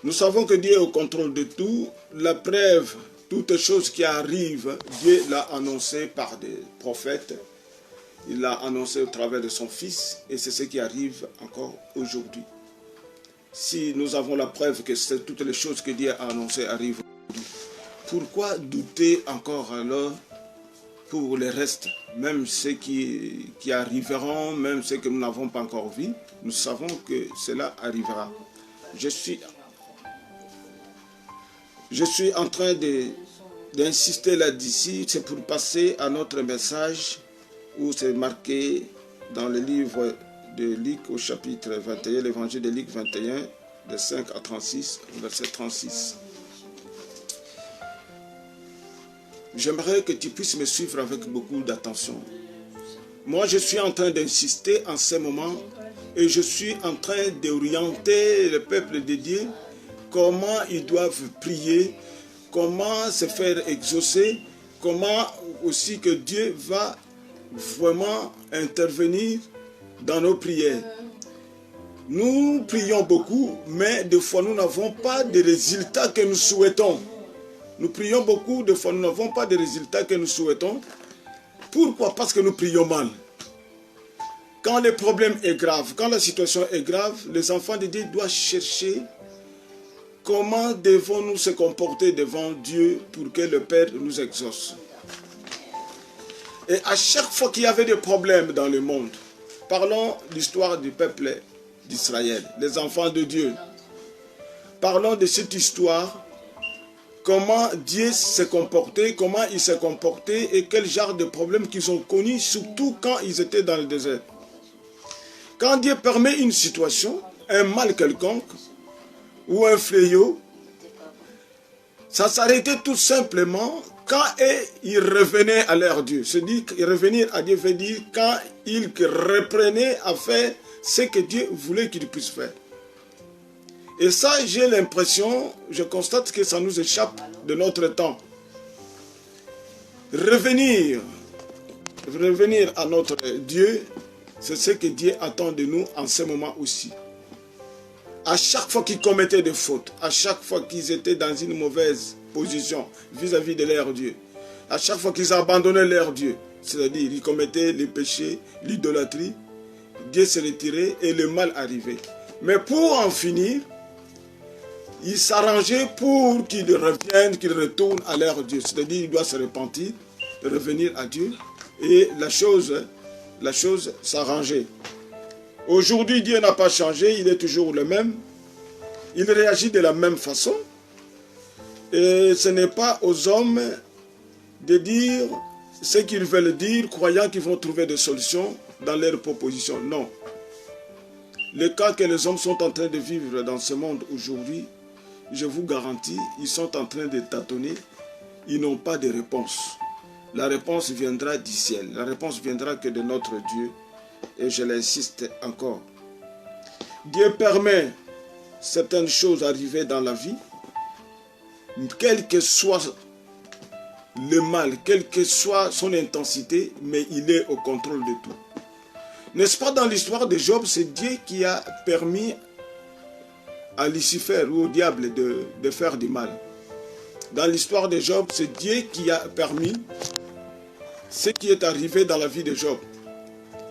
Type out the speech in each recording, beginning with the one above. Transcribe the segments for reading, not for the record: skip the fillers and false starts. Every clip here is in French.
Nous savons que Dieu est au contrôle de tout. La preuve, toutes choses qui arrivent, Dieu l'a annoncé par des prophètes. Il l'a annoncé au travers de son Fils et c'est ce qui arrive encore aujourd'hui. Si nous avons la preuve que toutes les choses que Dieu a annoncées arrivent aujourd'hui, pourquoi douter encore alors pour le reste? Même ceux qui arriveront, même ceux que nous n'avons pas encore vus, nous savons que cela arrivera. Je suis en train d'insister là-dessus, c'est pour passer à notre message où c'est marqué dans le livre de Luc au chapitre 21, l'évangile de Luc 21, de 5 à 36, verset 36. J'aimerais que tu puisses me suivre avec beaucoup d'attention. Moi, je suis en train d'insister en ce moment et je suis en train d'orienter le peuple de Dieu comment ils doivent prier, comment se faire exaucer, comment aussi que Dieu va vraiment intervenir dans nos prières. Nous prions beaucoup, mais des fois nous n'avons pas de résultats que nous souhaitons. Nous prions beaucoup, des fois nous n'avons pas de résultats que nous souhaitons. Pourquoi? Parce que nous prions mal. Quand le problème est grave, quand la situation est grave, les enfants de Dieu doivent chercher comment devons-nous se comporter devant Dieu pour que le Père nous exauce. Et à chaque fois qu'il y avait des problèmes dans le monde, parlons de l'histoire du peuple d'Israël, les enfants de Dieu. Parlons de cette histoire, comment Dieu s'est comporté, comment il s'est comporté et quel genre de problèmes qu'ils ont connus, surtout quand ils étaient dans le désert. Quand Dieu permet une situation, un mal quelconque, ou un fléau, ça s'arrêtait tout simplement quand ils revenaient à leur Dieu. Se dit que revenir à Dieu veut dire quand ils reprenaient à faire ce que Dieu voulait qu'ils puissent faire. Et ça, j'ai l'impression, je constate que ça nous échappe de notre temps. Revenir à notre Dieu, c'est ce que Dieu attend de nous en ce moment aussi. À chaque fois qu'ils commettaient des fautes, à chaque fois qu'ils étaient dans une mauvaise position vis-à-vis de leur Dieu, à chaque fois qu'ils abandonnaient leur Dieu, c'est-à-dire ils commettaient les péchés, l'idolâtrie, Dieu se retirait et le mal arrivait. Mais pour en finir, ils s'arrangeaient pour qu'ils reviennent, qu'ils retournent à leur Dieu. C'est-à-dire qu'ils doivent se repentir, revenir à Dieu et la chose s'arrangeait. Aujourd'hui, Dieu n'a pas changé, il est toujours le même. Il réagit de la même façon. Et ce n'est pas aux hommes de dire ce qu'ils veulent dire, croyant qu'ils vont trouver des solutions dans leurs propositions. Non. Le cas que les hommes sont en train de vivre dans ce monde aujourd'hui, je vous garantis, ils sont en train de tâtonner. Ils n'ont pas de réponse. La réponse viendra du ciel. La réponse viendra que de notre Dieu. Et je l'insiste encore. Dieu permet certaines choses arriver dans la vie, quel que soit le mal, quelle que soit son intensité, mais il est au contrôle de tout. N'est-ce pas dans l'histoire de Job, c'est Dieu qui a permis à Lucifer ou au diable de faire du mal. Dans l'histoire de Job, c'est Dieu qui a permis ce qui est arrivé dans la vie de Job.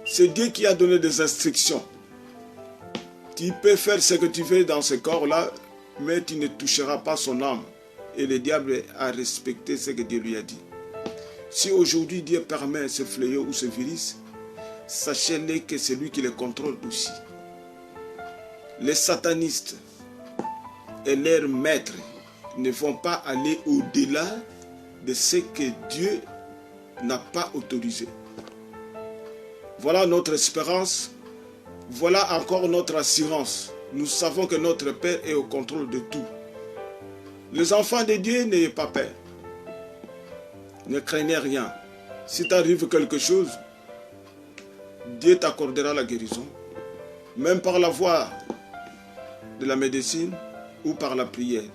C'est Dieu qui a donné des instructions. Tu peux faire ce que tu veux dans ce corps-là, mais tu ne toucheras pas son âme. Et le diable a respecté ce que Dieu lui a dit. Si aujourd'hui Dieu permet ce fléau ou ce virus, sachez-le que c'est lui qui le contrôle aussi. Les satanistes et leurs maîtres ne vont pas aller au-delà de ce que Dieu n'a pas autorisé. Voilà notre espérance. Voilà encore notre assurance. Nous savons que notre Père est au contrôle de tout. Les enfants de Dieu, n'ayez pas peur. Ne craignez rien. Si t'arrive quelque chose, Dieu t'accordera la guérison. Même par la voie de la médecine ou par la prière.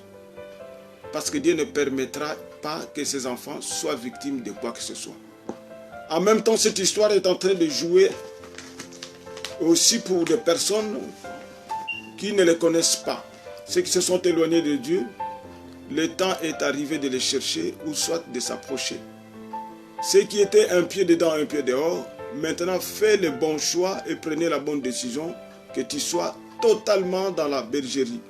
Parce que Dieu ne permettra pas que ses enfants soient victimes de quoi que ce soit. En même temps, cette histoire est en train de jouer aussi pour des personnes qui ne les connaissent pas. Ceux qui se sont éloignés de Dieu, le temps est arrivé de les chercher ou soit de s'approcher. Ceux qui étaient un pied dedans, un pied dehors, maintenant fais le bon choix et prenez la bonne décision, que tu sois totalement dans la bergerie.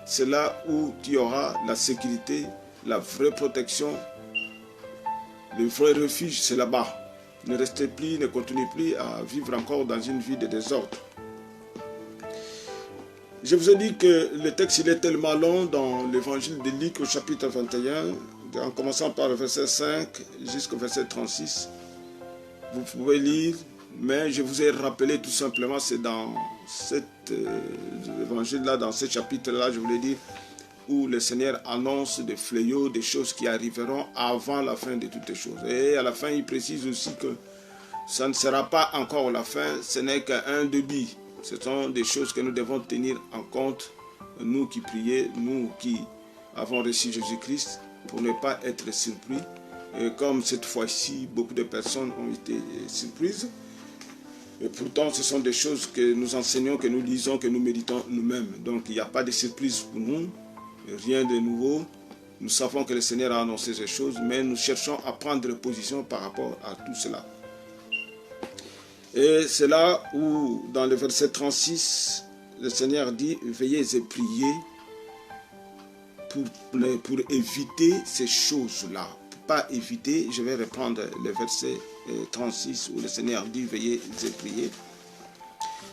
C'est là où tu auras la sécurité, la vraie protection, le vrai refuge, c'est là-bas. Ne restez plus, ne continuez plus à vivre encore dans une vie de désordre. Je vous ai dit que le texte il est tellement long dans l'évangile de Luc au chapitre 21, en commençant par le verset 5 jusqu'au verset 36. Vous pouvez lire, mais je vous ai rappelé tout simplement, c'est dans cet évangile-là, dans ce chapitre-là, je voulais dire, où le Seigneur annonce des fléaux, des choses qui arriveront avant la fin de toutes les choses. Et à la fin, il précise aussi que ça ne sera pas encore la fin, ce n'est qu'un début. Ce sont des choses que nous devons tenir en compte, nous qui prions, nous qui avons reçu Jésus-Christ, pour ne pas être surpris. Et comme cette fois-ci, beaucoup de personnes ont été surprises, et pourtant ce sont des choses que nous enseignons, que nous lisons, que nous méditons nous-mêmes. Donc il n'y a pas de surprise pour nous, rien de nouveau. Nous savons que le Seigneur a annoncé ces choses, mais nous cherchons à prendre position par rapport à tout cela. Et c'est là où, dans le verset 36, le Seigneur dit « Veillez et priez pour éviter ces choses-là. » Pas éviter, je vais reprendre le verset 36 où le Seigneur dit « Veillez et priez. »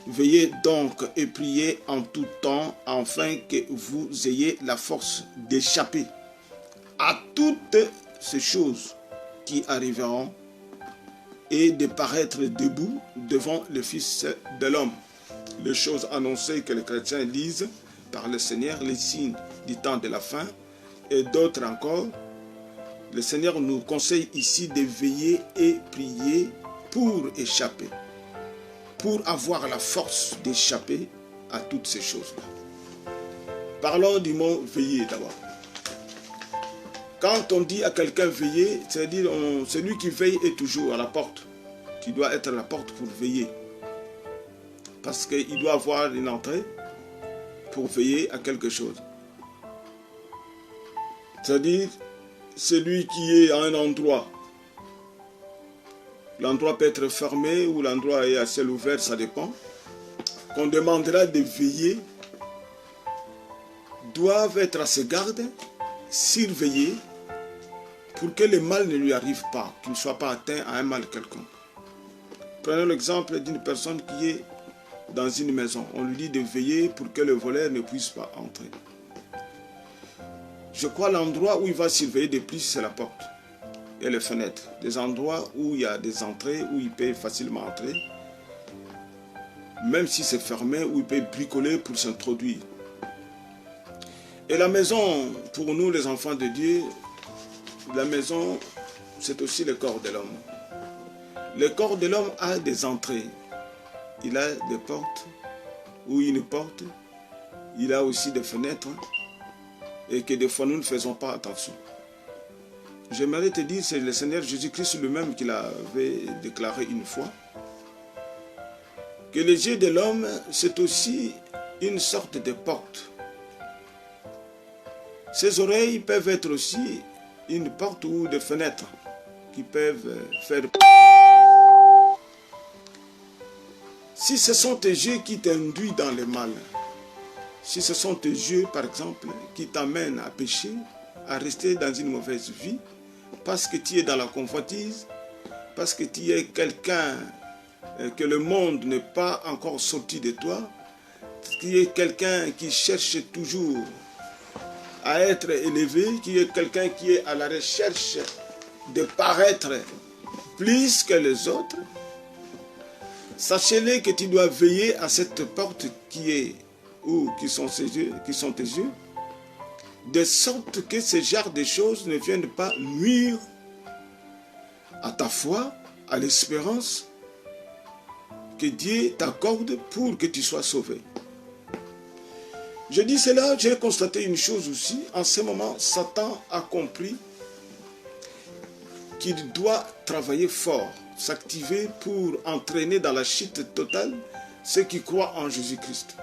Veillez donc et priez en tout temps, afin que vous ayez la force d'échapper à toutes ces choses qui arriveront et de paraître debout devant le Fils de l'homme. Les choses annoncées que les chrétiens lisent par le Seigneur, les signes du temps de la fin, et d'autres encore. Le Seigneur nous conseille ici de veiller et prier pour échapper, pour avoir la force d'échapper à toutes ces choses-là. Parlons du mot veiller d'abord. Quand on dit à quelqu'un veiller, c'est-à-dire celui qui veille est toujours à la porte. Tu dois être à la porte pour veiller. Parce qu'il doit avoir une entrée pour veiller à quelque chose. C'est-à-dire, celui qui est à un endroit, l'endroit peut être fermé ou l'endroit est à ciel ouvert, ça dépend. Qu'on demandera de veiller, doivent être à ses gardes, surveiller, pour que le mal ne lui arrive pas, qu'il ne soit pas atteint à un mal quelconque. Prenons l'exemple d'une personne qui est dans une maison. On lui dit de veiller pour que le voleur ne puisse pas entrer. Je crois l'endroit où il va surveiller de plus, c'est la porte et les fenêtres. Des endroits où il y a des entrées, où il peut facilement entrer. Même si c'est fermé, où il peut bricoler pour s'introduire. Et la maison, pour nous les enfants de Dieu, la maison, c'est aussi le corps de l'homme. Le corps de l'homme a des entrées. Il a des portes, ou une porte. Il a aussi des fenêtres. Et que des fois nous ne faisons pas attention. J'aimerais te dire, c'est le Seigneur Jésus-Christ lui-même qui l'avait déclaré une fois. Que les yeux de l'homme, c'est aussi une sorte de porte. Ces oreilles peuvent être aussi une porte ou des fenêtres qui peuvent faire... Si ce sont tes yeux qui t'induisent dans le mal, si ce sont tes yeux, par exemple, qui t'amènent à pécher, à rester dans une mauvaise vie, parce que tu es dans la convoitise, parce que tu es quelqu'un que le monde n'est pas encore sorti de toi, qui est quelqu'un qui cherche toujours à être élevé, qui est quelqu'un qui est à la recherche de paraître plus que les autres, sachez-le que tu dois veiller à cette porte qui est ou qui sont tes yeux, de sorte que ce genre de choses ne viennent pas nuire à ta foi, à l'espérance que Dieu t'accorde pour que tu sois sauvé. Je dis cela, j'ai constaté une chose aussi. En ce moment, Satan a compris qu'il doit travailler fort, s'activer pour entraîner dans la chute totale ceux qui croient en Jésus-Christ.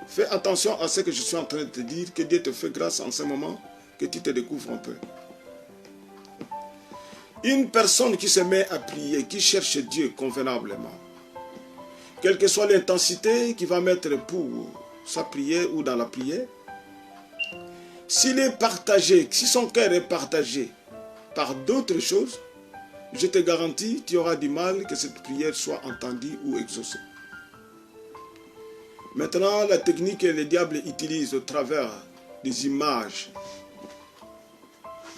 Fais attention à ce que je suis en train de te dire, que Dieu te fait grâce en ce moment, que tu te découvres un peu. Une personne qui se met à prier, qui cherche Dieu convenablement, quelle que soit l'intensité qu'il va mettre pour sa prière ou dans la prière, s'il est partagé, si son cœur est partagé par d'autres choses, je te garantis, tu auras du mal que cette prière soit entendue ou exaucée. Maintenant, la technique que le diable utilise au travers des images,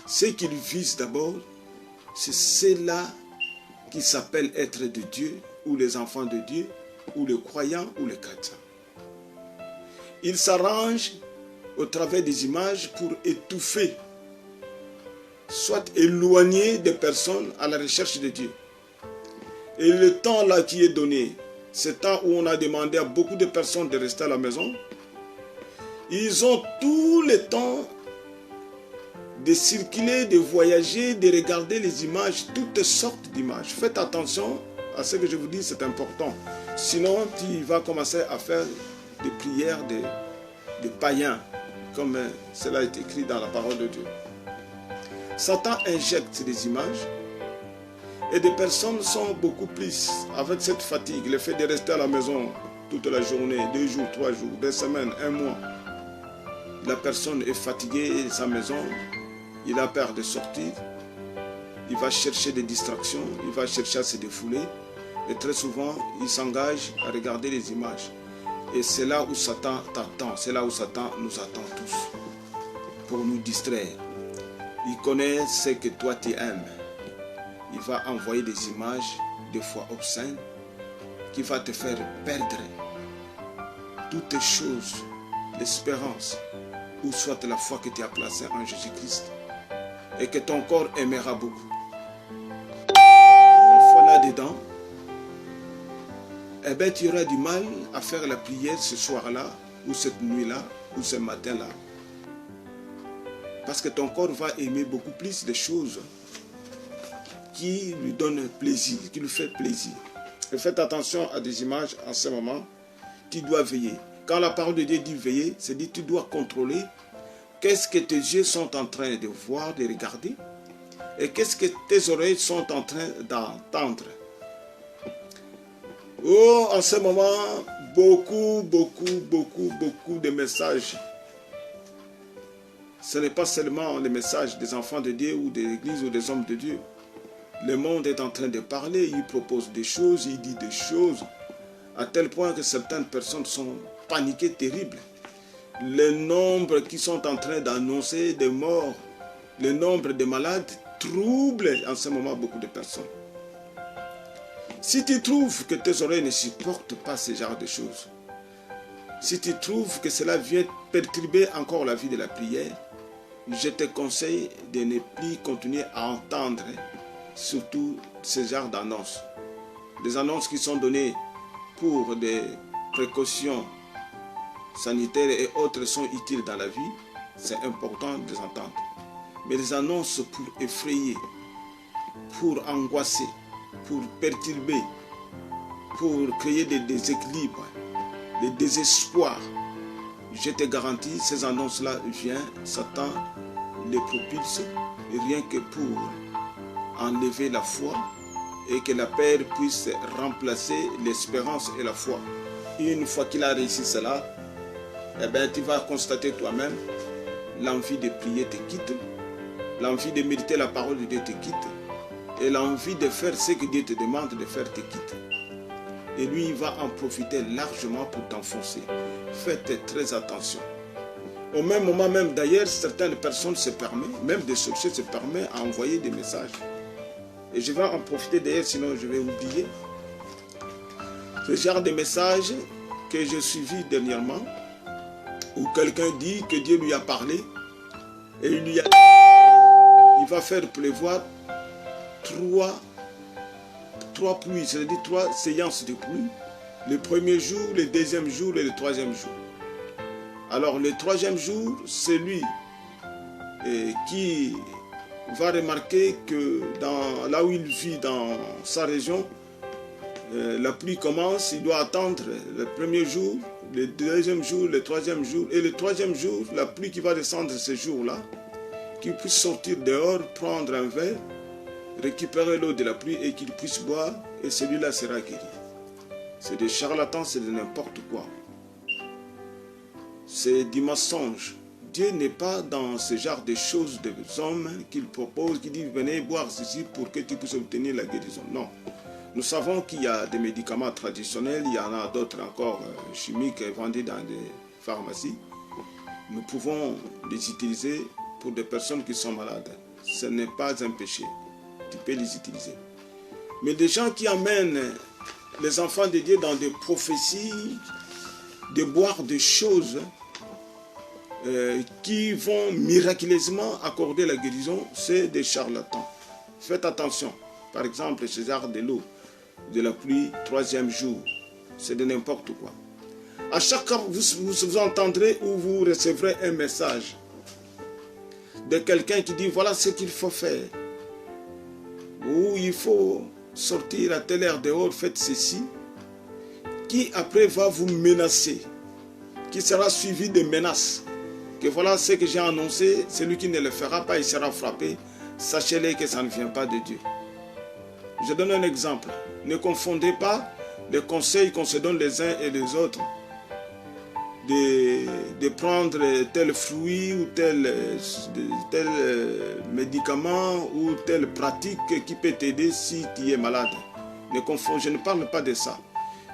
ce qu'il vise d'abord, c'est cela qui s'appelle être de Dieu, ou les enfants de Dieu, ou les croyants, ou les chrétiens. Il s'arrange au travers des images pour étouffer, soit éloigner des personnes à la recherche de Dieu. Et le temps là qui est donné, ce temps où on a demandé à beaucoup de personnes de rester à la maison, ils ont tout le temps de circuler, de voyager, de regarder les images, toutes sortes d'images. Faites attention à ce que je vous dis, c'est important. Sinon, tu vas commencer à faire des prières de païens, comme cela est écrit dans la parole de Dieu. Satan injecte des images et des personnes sont beaucoup plus avec cette fatigue, le fait de rester à la maison toute la journée, 2 jours, 3 jours, 2 semaines, 1 mois. La personne est fatiguée de sa maison, il a peur de sortir, il va chercher des distractions, il va chercher à se défouler et très souvent il s'engage à regarder les images. Et c'est là où Satan t'attend, c'est là où Satan nous attend tous pour nous distraire. Il connaît ce que toi tu aimes. Il va envoyer des images, des fois obscènes, qui va te faire perdre toutes les choses, l'espérance, ou soit la foi que tu as placée en Jésus-Christ, et que ton corps aimera beaucoup. Une fois là-dedans, eh bien, tu auras du mal à faire la prière ce soir-là, ou cette nuit-là, ou ce matin-là. Parce que ton corps va aimer beaucoup plus de choses qui lui donnent plaisir, qui lui fait plaisir. Et faites attention à des images en ce moment. Tu dois veiller. Quand la parole de Dieu dit veiller, c'est dit tu dois contrôler qu'est-ce que tes yeux sont en train de voir, de regarder, et qu'est-ce que tes oreilles sont en train d'entendre. Oh, en ce moment, beaucoup de messages. Ce n'est pas seulement les messages des enfants de Dieu ou de l'Église ou des hommes de Dieu. Le monde est en train de parler, il propose des choses, il dit des choses, à tel point que certaines personnes sont paniquées, terribles. Le nombre qui sont en train d'annoncer des morts, le nombre de malades trouble en ce moment beaucoup de personnes. Si tu trouves que tes oreilles ne supportent pas ce genre de choses, si tu trouves que cela vient perturber encore la vie de la prière, je te conseille de ne plus continuer à entendre surtout ce genre d'annonces. Des annonces qui sont données pour des précautions sanitaires et autres sont utiles dans la vie, c'est important de les entendre. Mais les annonces pour effrayer, pour angoisser, pour perturber, pour créer des déséquilibres, des désespoirs, je te garantis, ces annonces-là viennent, Satan les propulse, rien que pour enlever la foi et que la peur puisse remplacer l'espérance et la foi. Et une fois qu'il a réussi cela, eh bien, tu vas constater toi-même, l'envie de prier te quitte, l'envie de méditer la parole de Dieu te quitte, et l'envie de faire ce que Dieu te demande de faire te quitte. Et lui, il va en profiter largement pour t'enfoncer. Faites très attention. Au même moment même, d'ailleurs, certaines personnes se permettent, même des sorciers se permettent à envoyer des messages. Et je vais en profiter d'ailleurs, sinon je vais oublier. Ce genre de messages que j'ai suivi dernièrement, où quelqu'un dit que Dieu lui a parlé, et il va faire pleuvoir trois pluies, c'est-à-dire 3 séances de pluie, le premier jour, le deuxième jour et le troisième jour. Alors le troisième jour, c'est lui qui va remarquer que là où il vit dans sa région, la pluie commence, il doit attendre le premier jour, le deuxième jour, le troisième jour, et le troisième jour, la pluie qui va descendre ce jour-là, qu'il puisse sortir dehors, prendre un verre, récupérer l'eau de la pluie et qu'il puisse boire, et celui-là sera guéri. C'est des charlatans, c'est de n'importe quoi. C'est du mensonge. Dieu n'est pas dans ce genre de choses des hommes qu'il propose, qui dit venez boire ceci pour que tu puisses obtenir la guérison. Non. Nous savons qu'il y a des médicaments traditionnels, il y en a d'autres encore chimiques vendus dans des pharmacies. Nous pouvons les utiliser pour des personnes qui sont malades. Ce n'est pas un péché. Tu peux les utiliser. Mais des gens qui amènent les enfants de Dieu dans des prophéties, de boire des choses qui vont miraculeusement accorder la guérison, c'est des charlatans. Faites attention. Par exemple, ce genre de l'eau, de la pluie, troisième jour, c'est de n'importe quoi. À chaque fois, vous entendrez ou vous recevrez un message de quelqu'un qui dit voilà ce qu'il faut faire. Ou il faut sortir à telle heure dehors, faites ceci, qui après va vous menacer, qui sera suivi de menaces. Que voilà ce que j'ai annoncé, celui qui ne le fera pas, il sera frappé. Sachez-le que ça ne vient pas de Dieu. Je donne un exemple. Ne confondez pas les conseils qu'on se donne les uns et les autres de prendre tel fruit ou tel médicament ou telle pratique qui peut t'aider si tu es malade. Je ne parle pas de ça.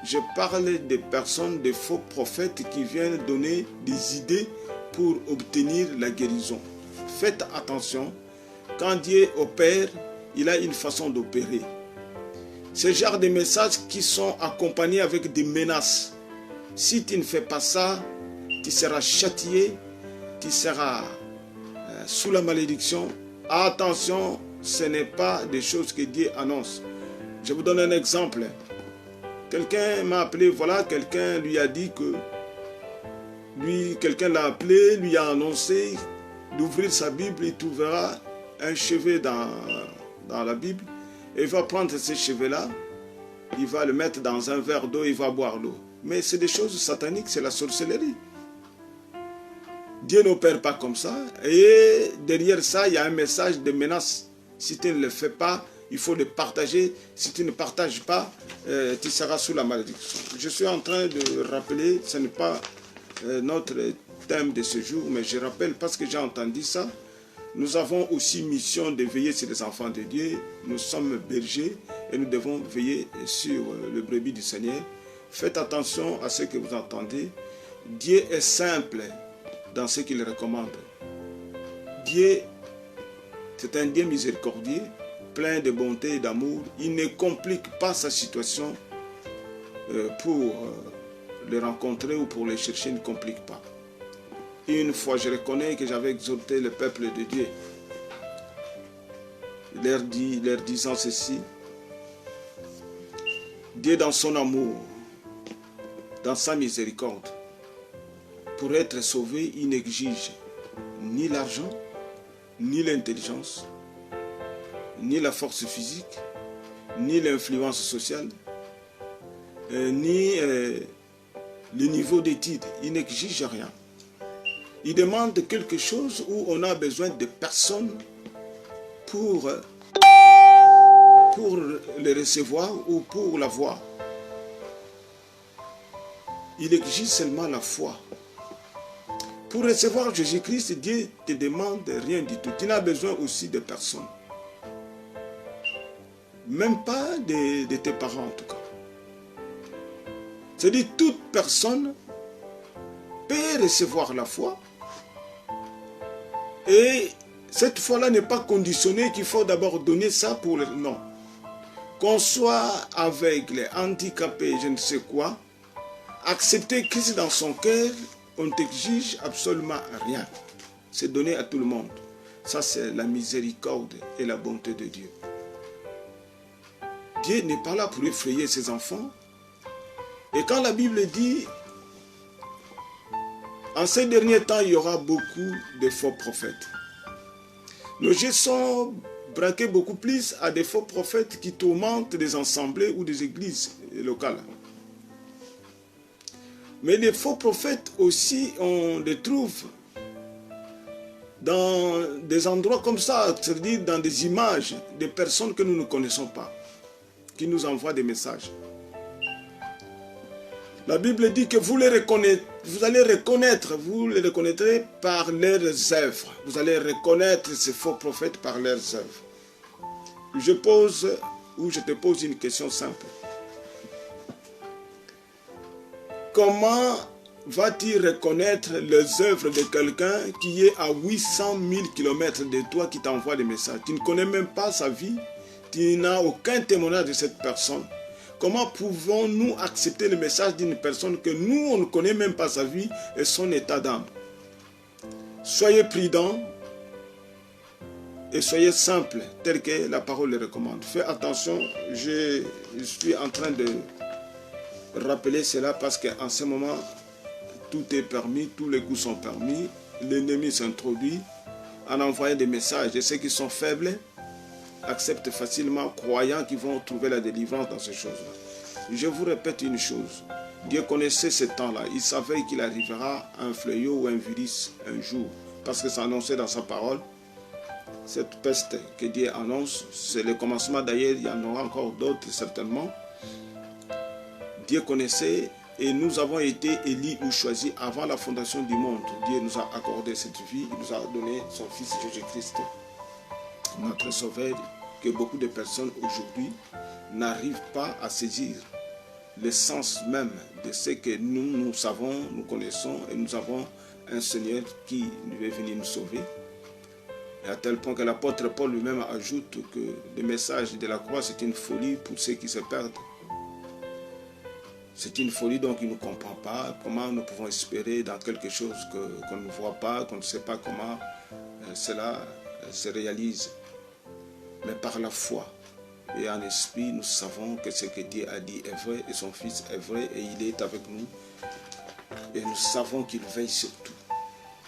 Je parle des personnes, des faux prophètes qui viennent donner des idées pour obtenir la guérison. Faites attention, quand Dieu opère, il a une façon d'opérer. Ce genre de messages qui sont accompagnés avec des menaces. Si tu ne fais pas ça, tu seras châtié, tu seras sous la malédiction. Attention, ce n'est pas des choses que Dieu annonce. Je vous donne un exemple. Quelqu'un m'a appelé, voilà, quelqu'un lui a dit que quelqu'un l'a appelé, lui a annoncé d'ouvrir sa Bible, il trouvera un chevet dans la Bible, et il va prendre ces chevets-là, il va le mettre dans un verre d'eau, il va boire l'eau. Mais c'est des choses sataniques, c'est la sorcellerie. Dieu n'opère pas comme ça, et derrière ça, il y a un message de menace. Si tu ne le fais pas, il faut le partager. Si tu ne partages pas, tu seras sous la malédiction. Je suis en train de rappeler, ce n'est pas notre thème de ce jour, mais je rappelle parce que j'ai entendu ça. Nous avons aussi mission de veiller sur les enfants de Dieu. Nous sommes bergers et nous devons veiller sur le brebis du Seigneur. Faites attention à ce que vous entendez. Dieu est simple dans ce qu'il recommande. Dieu, c'est un Dieu miséricordieux, plein de bonté et d'amour. Il ne complique pas sa situation pour les rencontrer ou pour les chercher, il ne complique pas. Et une fois, je reconnais que j'avais exhorté le peuple de Dieu, leur disant ceci: Dieu dans son amour, dans sa miséricorde, pour être sauvé, il n'exige ni l'argent, ni l'intelligence, ni la force physique, ni l'influence sociale, ni le niveau d'études. Il n'exige rien. Il demande quelque chose où on a besoin de personnes pour le recevoir ou pour l'avoir. Il exige seulement la foi. Pour recevoir Jésus-Christ, Dieu ne te demande rien du tout. Tu n'as besoin aussi de personne. Même pas de tes parents en tout cas. C'est-à-dire toute personne peut recevoir la foi. Et cette foi-là n'est pas conditionnée qu'il faut d'abord donner ça pour le... Non. Qu'on soit aveugle, handicapé, je ne sais quoi, accepter Christ dans son cœur, on t'exige absolument rien. C'est donné à tout le monde. Ça, c'est la miséricorde et la bonté de Dieu. Dieu n'est pas là pour effrayer ses enfants. Et quand la Bible dit, en ces derniers temps, il y aura beaucoup de faux prophètes. Nos yeux sont braqués beaucoup plus à des faux prophètes qui tourmentent des assemblées ou des églises locales. Mais les faux prophètes aussi, on les trouve dans des endroits comme ça, c'est-à-dire dans des images de personnes que nous ne connaissons pas, qui nous envoient des messages. La Bible dit que vous les reconnaîtrez, vous les reconnaîtrez par leurs œuvres. Vous allez reconnaître ces faux prophètes par leurs œuvres. Je te pose une question simple. Comment vas-tu reconnaître les œuvres de quelqu'un qui est à 800 000 km de toi, qui t'envoie des messages? Tu ne connais même pas sa vie, tu n'as aucun témoignage de cette personne. Comment pouvons-nous accepter le message d'une personne que nous, on ne connaît même pas sa vie et son état d'âme? Soyez prudents et soyez simples, tel que la parole le recommande. Fais attention, je suis en train de rappeler cela parce qu'en ce moment, tout est permis, tous les coups sont permis. L'ennemi s'introduit en envoyant des messages. Et ceux qui sont faibles acceptent facilement, croyant qu'ils vont trouver la délivrance dans ces choses-là. Je vous répète une chose. Dieu connaissait ce temps-là. Il savait qu'il arrivera un fléau ou un virus un jour. Parce que c'est annoncé dans sa parole. Cette peste que Dieu annonce, c'est le commencement. D'ailleurs, il y en aura encore d'autres certainement. Dieu connaissait et nous avons été élus ou choisis avant la fondation du monde. Dieu nous a accordé cette vie. Il nous a donné son Fils Jésus-Christ, notre Sauveur, que beaucoup de personnes aujourd'hui n'arrivent pas à saisir le sens même de ce que nous savons, nous connaissons, et nous avons un Seigneur qui veut venir nous sauver. Et à tel point que l'apôtre Paul lui-même ajoute que le message de la croix, c'est une folie pour ceux qui se perdent. C'est une folie, donc il ne comprend pas comment nous pouvons espérer dans quelque chose qu'on ne voit pas, qu'on ne sait pas comment cela se réalise. Mais par la foi et en esprit, nous savons que ce que Dieu a dit est vrai et son Fils est vrai et il est avec nous. Et nous savons qu'il veille sur tout.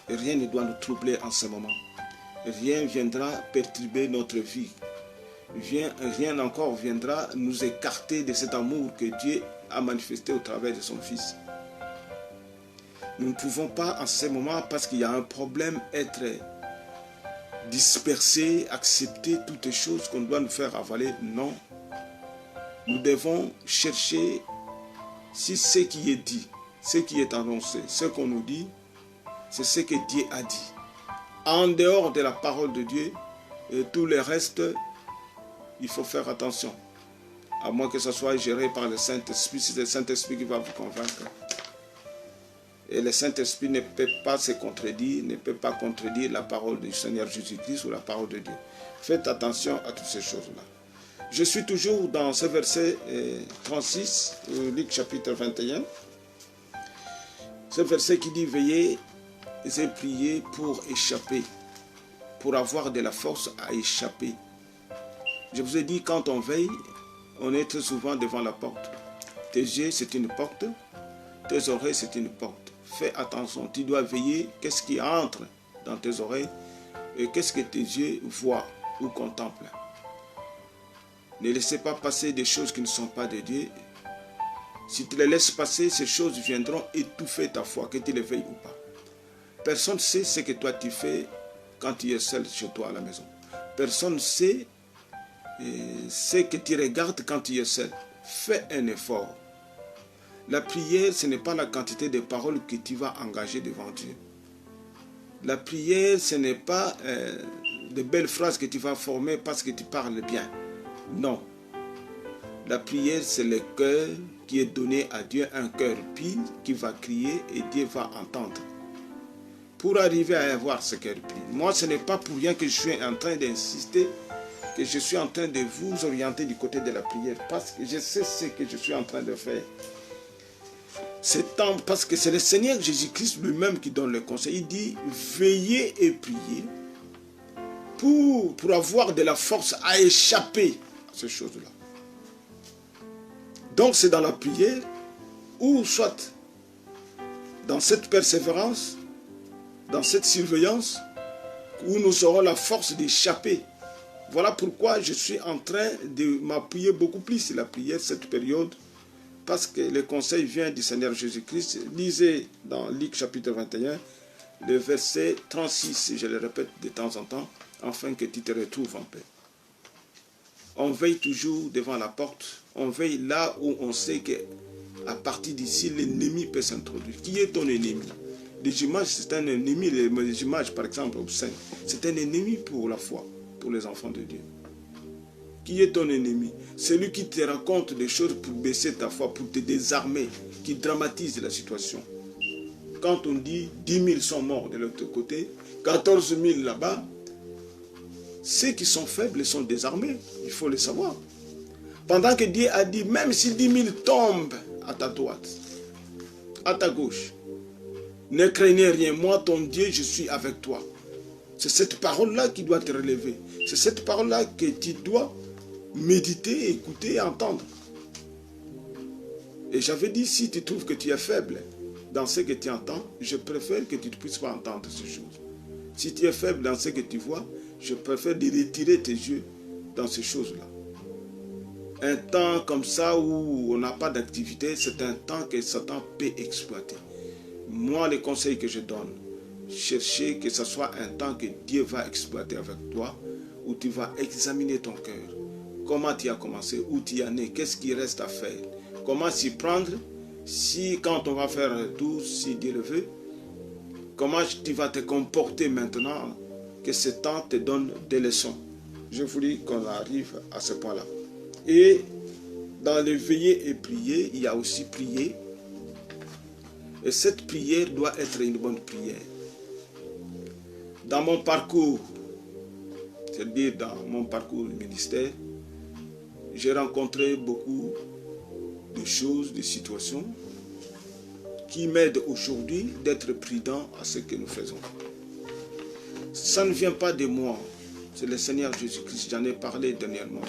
Et rien ne doit nous troubler en ce moment. Rien viendra perturber notre vie. Rien encore viendra nous écarter de cet amour que Dieu a manifesté au travers de son Fils. Nous ne pouvons pas en ce moment, parce qu'il y a un problème, être dispersés, accepter toutes les choses qu'on doit nous faire avaler. Non. Nous devons chercher si ce qui est dit, ce qui est annoncé, ce qu'on nous dit, c'est ce que Dieu a dit. En dehors de la parole de Dieu, et tout le reste, il faut faire attention. À moins que ce soit géré par le Saint-Esprit, c'est le Saint-Esprit qui va vous convaincre. Et le Saint-Esprit ne peut pas se contredire, ne peut pas contredire la parole du Seigneur Jésus-Christ ou la parole de Dieu. Faites attention à toutes ces choses-là. Je suis toujours dans ce verset 36, Luc chapitre 21. Ce verset qui dit « Veillez et priez pour échapper, pour avoir de la force à échapper. » Je vous ai dit, quand on veille, on est très souvent devant la porte. Tes yeux, c'est une porte. Tes oreilles, c'est une porte. Fais attention, tu dois veiller. Qu'est-ce qui entre dans tes oreilles et qu'est-ce que tes yeux voient ou contemplent. Ne laissez pas passer des choses qui ne sont pas de Dieu. Si tu les laisses passer, ces choses viendront étouffer ta foi, que tu les veilles ou pas. Personne ne sait ce que toi tu fais quand tu es seul chez toi à la maison. Personne ne sait ce que tu regardes quand tu es seul. Fais un effort. La prière, ce n'est pas la quantité de paroles que tu vas engager devant Dieu. La prière, ce n'est pas de belles phrases que tu vas former parce que tu parles bien. Non. La prière, c'est le cœur qui est donné à Dieu, un cœur pur qui va crier et Dieu va entendre. Pour arriver à avoir ce cœur pur. Moi, ce n'est pas pour rien que je suis en train d'insister, que je suis en train de vous orienter du côté de la prière, parce que je sais ce que je suis en train de faire. C'est temps, parce que c'est le Seigneur Jésus-Christ lui-même qui donne le conseil. Il dit, veillez et priez pour avoir de la force à échapper à ces choses-là. Donc c'est dans la prière, ou soit dans cette persévérance, dans cette surveillance, où nous aurons la force d'échapper. Voilà pourquoi je suis en train de m'appuyer beaucoup plus sur la prière cette période, parce que le conseil vient du Seigneur Jésus-Christ. Lisez dans Luc chapitre 21, le verset 36, je le répète de temps en temps, afin que tu te retrouves en paix. On veille toujours devant la porte, on veille là où on sait qu'à partir d'ici, l'ennemi peut s'introduire. Qui est ton ennemi? Les images, c'est un ennemi, les images par exemple obscènes, c'est un ennemi pour la foi, pour les enfants de Dieu. Qui est ton ennemi? Celui qui te raconte des choses pour baisser ta foi, pour te désarmer, qui dramatise la situation. Quand on dit 10 000 sont morts de l'autre côté, 14 000 là-bas, ceux qui sont faibles sont désarmés, il faut le savoir. Pendant que Dieu a dit, même si 10 000 tombent à ta droite, à ta gauche, ne craignez rien, moi ton Dieu, je suis avec toi. C'est cette parole-là qui doit te relever. C'est cette parole-là que tu dois méditer, écouter et entendre. Et j'avais dit, si tu trouves que tu es faible dans ce que tu entends, je préfère que tu ne puisses pas entendre ces choses. Si tu es faible dans ce que tu vois, je préfère de retirer tes yeux dans ces choses-là. Un temps comme ça où on n'a pas d'activité, c'est un temps que Satan peut exploiter. Moi, les conseils que je donne, cherchez que ce soit un temps que Dieu va exploiter avec toi, où tu vas examiner ton cœur. Comment tu as commencé, où tu en es, qu'est-ce qui reste à faire, comment s'y prendre, si quand on va faire un tour, si Dieu le veut, comment tu vas te comporter maintenant, que ce temps te donne des leçons. Je voulais qu'on arrive à ce point-là. Et dans le veiller et prier, il y a aussi prier. Et cette prière doit être une bonne prière. Dans mon parcours, c'est-à-dire dans mon parcours du ministère, j'ai rencontré beaucoup de choses, de situations qui m'aident aujourd'hui d'être prudent à ce que nous faisons. Ça ne vient pas de moi, c'est le Seigneur Jésus-Christ, j'en ai parlé dernièrement,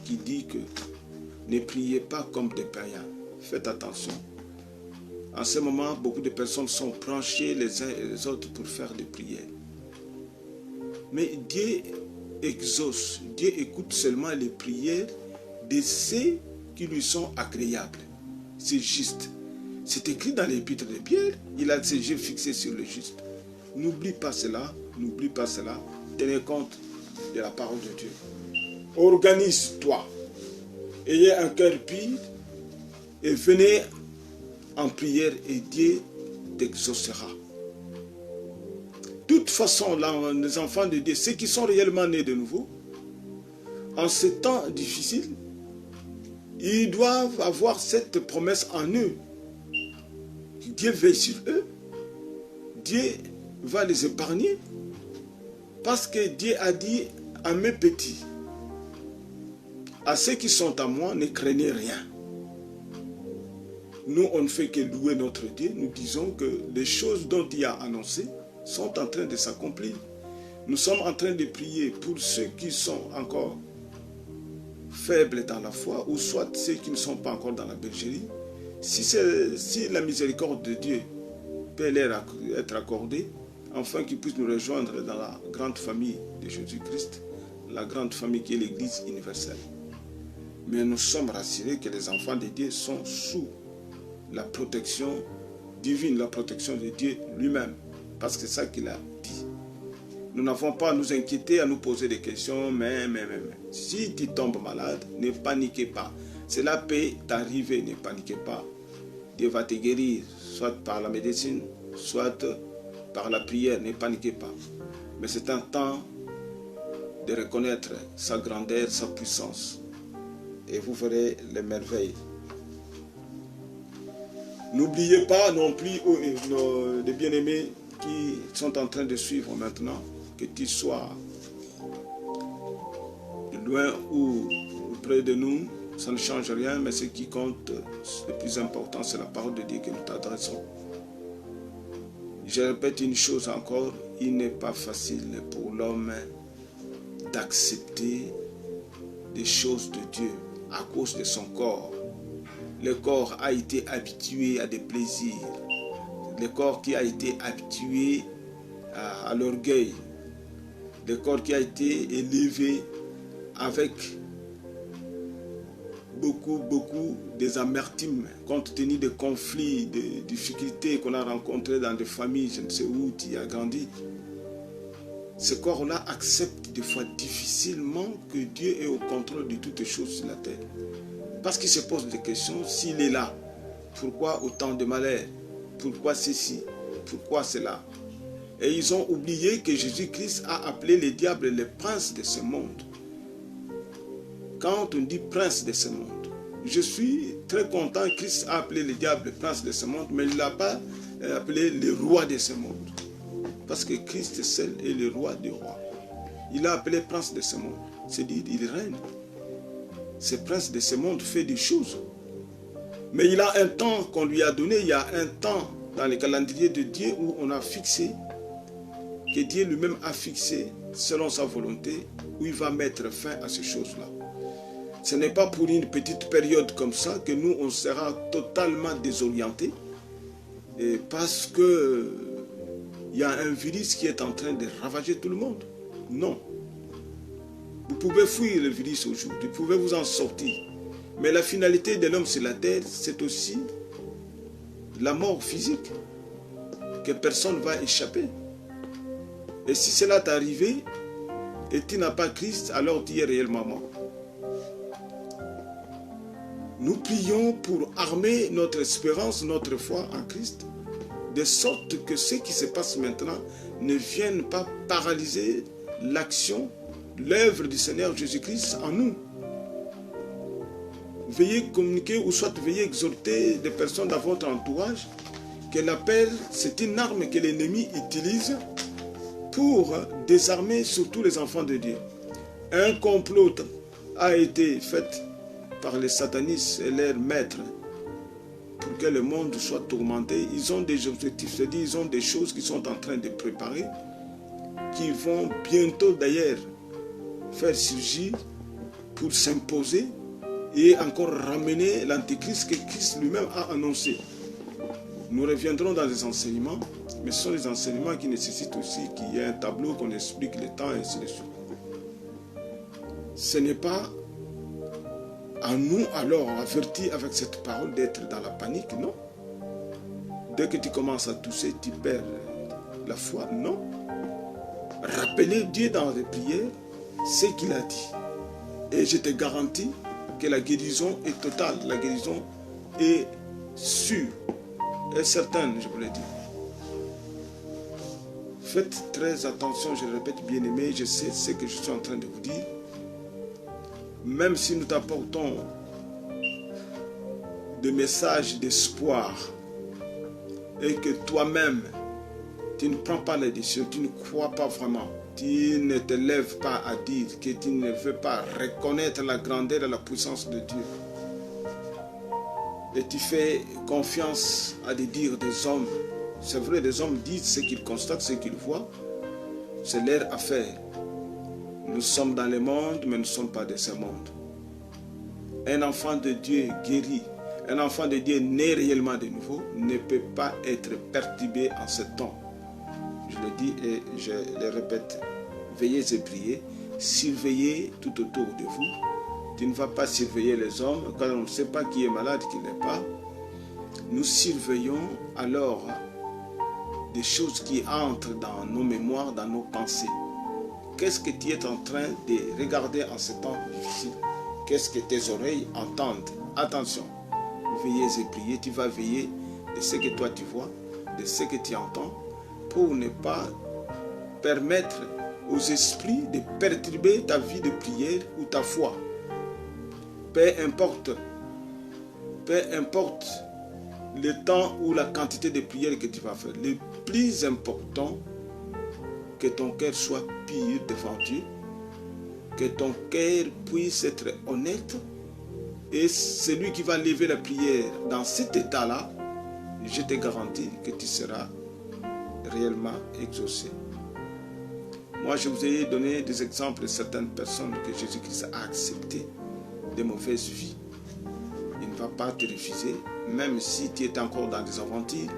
qui dit que ne priez pas comme des païens. Faites attention. En ce moment, beaucoup de personnes sont branchées les uns et les autres pour faire des prières. Mais Dieu exauce, Dieu écoute seulement les prières de ceux qui lui sont agréables. C'est juste. C'est écrit dans l'épître de Pierre, il a ses yeux fixés sur le juste. N'oublie pas cela, n'oublie pas cela. Tenez compte de la parole de Dieu. Organise-toi. Ayez un cœur pur et venez en prière et Dieu t'exaucera. De toute façon, les enfants de Dieu, ceux qui sont réellement nés de nouveau, en ces temps difficiles, ils doivent avoir cette promesse en eux. Dieu veille sur eux. Dieu va les épargner. Parce que Dieu a dit à mes petits, à ceux qui sont à moi, ne craignez rien. Nous, on ne fait que louer notre Dieu. Nous disons que les choses dont il a annoncé sont en train de s'accomplir. Nous sommes en train de prier pour ceux qui sont encore faibles dans la foi, ou soit ceux qui ne sont pas encore dans la bergerie. Si la miséricorde de Dieu peut leur être accordée, afin qu'ils puissent nous rejoindre dans la grande famille de Jésus-Christ, la grande famille qui est l'Église universelle. Mais nous sommes rassurés que les enfants de Dieu sont sous la protection divine, la protection de Dieu lui-même. Parce que c'est ça qu'il a dit. Nous n'avons pas à nous inquiéter, à nous poser des questions, mais. Si tu tombes malade, ne paniquez pas. Cela peut t'arriver, ne paniquez pas. Dieu va te guérir, soit par la médecine, soit par la prière, ne paniquez pas. Mais c'est un temps de reconnaître sa grandeur, sa puissance. Et vous verrez les merveilles. N'oubliez pas non plus les bien-aimés qui sont en train de suivre maintenant, que tu sois loin ou près de nous, ça ne change rien, mais ce qui compte, le plus important, c'est la parole de Dieu que nous t'adressons. Je répète une chose encore, il n'est pas facile pour l'homme d'accepter des choses de Dieu à cause de son corps. Le corps a été habitué à des plaisirs. Le corps qui a été habitué à l'orgueil. Le corps qui a été élevé avec beaucoup des amertumes, compte tenu des conflits, des difficultés qu'on a rencontrées dans des familles, je ne sais où tu as grandi. Ce corps-là accepte des fois difficilement que Dieu est au contrôle de toutes les choses sur la terre. Parce qu'il se pose des questions, s'il est là, pourquoi autant de malheur? Pourquoi ceci? Pourquoi cela? Et ils ont oublié que Jésus-Christ a appelé les diables les princes de ce monde. Quand on dit prince de ce monde, je suis très content, Christ a appelé les diables princes de ce monde, mais il ne l'a pas appelé les rois de ce monde. Parce que Christ seul est le roi des rois. Il a appelé prince de ce monde. C'est-à-dire, il règne. Ce prince de ce monde fait des choses. Mais il a un temps qu'on lui a donné, il y a un temps dans le calendrier de Dieu où on a fixé, que Dieu lui-même a fixé selon sa volonté, où il va mettre fin à ces choses-là. Ce n'est pas pour une petite période comme ça que nous, on sera totalement désorientés. Et parce que il y a un virus qui est en train de ravager tout le monde. Non. Vous pouvez fuir le virus aujourd'hui, vous pouvez vous en sortir. Mais la finalité de l'homme sur la terre, c'est aussi la mort physique, que personne ne va échapper. Et si cela t'est arrivé, et tu n'as pas Christ, alors tu es réellement mort. Nous prions pour armer notre espérance, notre foi en Christ, de sorte que ce qui se passe maintenant ne vienne pas paralyser l'action, l'œuvre du Seigneur Jésus-Christ en nous. Veuillez communiquer ou soit veuillez exhorter des personnes dans votre entourage que l'appel, c'est une arme que l'ennemi utilise pour désarmer surtout les enfants de Dieu. Un complot a été fait par les satanistes et leurs maîtres pour que le monde soit tourmenté. Ils ont des objectifs, c'est-à-dire ils ont des choses qu'ils sont en train de préparer, qui vont bientôt d'ailleurs faire surgir pour s'imposer et encore ramener l'antéchrist que Christ lui-même a annoncé. Nous reviendrons dans les enseignements, mais ce sont les enseignements qui nécessitent aussi qu'il y ait un tableau, qu'on explique le temps et ainsi de suite. Ce n'est pas à nous alors, avertis avec cette parole, d'être dans la panique, non. Dès que tu commences à tousser, tu perds la foi, non. Rappelez Dieu dans les prières, ce qu'il a dit. Et je te garantis que la guérison est totale, la guérison est sûre et certaine, je vous l'ai dit. Faites très attention, je le répète, bien-aimés, je sais ce que je suis en train de vous dire. Même si nous t'apportons des messages d'espoir et que toi-même, tu ne prends pas les décisions, tu ne crois pas vraiment, tu ne te lèves pas à dire que tu ne veux pas reconnaître la grandeur et la puissance de Dieu. Et tu fais confiance à des dires des hommes. C'est vrai, les hommes disent ce qu'ils constatent, ce qu'ils voient. C'est leur affaire. Nous sommes dans le monde, mais nous ne sommes pas de ce monde. Un enfant de Dieu guéri, un enfant de Dieu né réellement de nouveau, ne peut pas être perturbé en ce temps. Je le dis et je le répète. Veillez et priez, surveillez tout autour de vous. Tu ne vas pas surveiller les hommes, quand on ne sait pas qui est malade, qui n'est pas. Nous surveillons alors des choses qui entrent dans nos mémoires, dans nos pensées. Qu'est-ce que tu es en train de regarder en ce temps difficile? Qu'est-ce que tes oreilles entendent? Attention, veillez et priez, tu vas veiller de ce que toi tu vois, de ce que tu entends, pour ne pas permettre aux esprits de perturber ta vie de prière ou ta foi. Peu importe le temps ou la quantité de prières que tu vas faire. Le plus important, que ton cœur soit pur devant Dieu, que ton cœur puisse être honnête, et celui qui va lever la prière dans cet état-là, je te garantis que tu seras réellement exaucé. Moi, je vous ai donné des exemples de certaines personnes que Jésus-Christ a acceptées de mauvaises vies. Il ne va pas te refuser, même si tu es encore dans des aventures,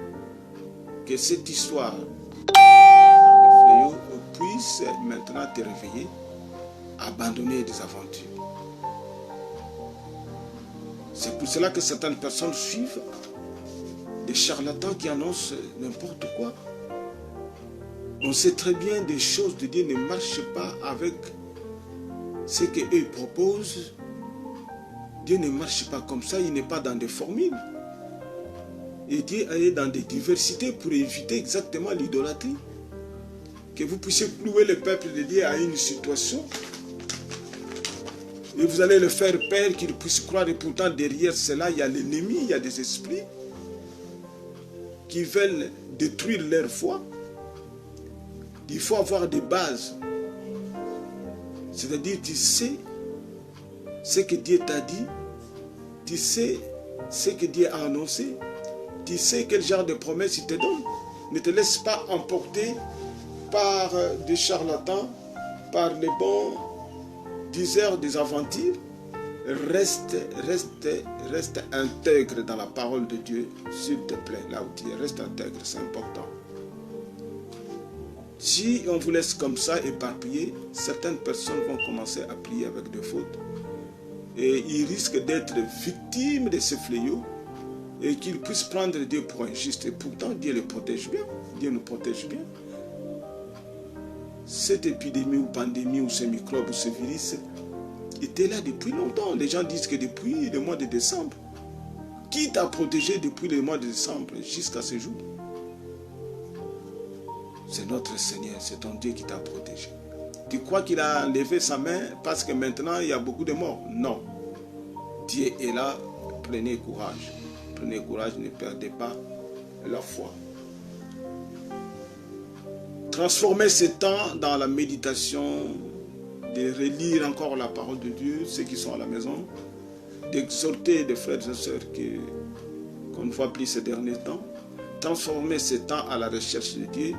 que cette histoire de fléau puisse maintenant te réveiller, abandonner des aventures. C'est pour cela que certaines personnes suivent des charlatans qui annoncent n'importe quoi. On sait très bien des choses de Dieu ne marchent pas avec ce qu'eux proposent. Dieu ne marche pas comme ça, il n'est pas dans des formules. Et Dieu est dans des diversités pour éviter exactement l'idolâtrie. Que vous puissiez clouer le peuple de Dieu à une situation et vous allez le faire peur qu'il puisse croire, et pourtant derrière cela il y a l'ennemi, il y a des esprits qui veulent détruire leur foi. Il faut avoir des bases. C'est-à-dire, tu sais ce que Dieu t'a dit, tu sais ce que Dieu a annoncé, tu sais quel genre de promesses il te donne. Ne te laisse pas emporter par des charlatans, par les bons diseurs des aventures. Reste intègre dans la parole de Dieu, s'il te plaît, là où tu es. Reste intègre, c'est important. Si on vous laisse comme ça éparpiller, certaines personnes vont commencer à prier avec des fautes. Et ils risquent d'être victimes de ce fléau et qu'ils puissent prendre Dieu pour injuste. Et pourtant, Dieu les protège bien. Dieu nous protège bien. Cette épidémie ou pandémie ou ce microbe ou ce virus était là depuis longtemps. Les gens disent que depuis le mois de décembre. Qui t'a protégé depuis le mois de décembre jusqu'à ce jour? C'est notre Seigneur, c'est ton Dieu qui t'a protégé. Tu crois qu'il a levé sa main parce que maintenant il y a beaucoup de morts? Non. Dieu est là, prenez courage. Prenez courage, ne perdez pas la foi. Transformez ce temps dans la méditation, de relire encore la parole de Dieu, ceux qui sont à la maison, d'exhorter des frères et sœurs qu'on ne voit plus ces derniers temps. Transformez ce temps à la recherche de Dieu.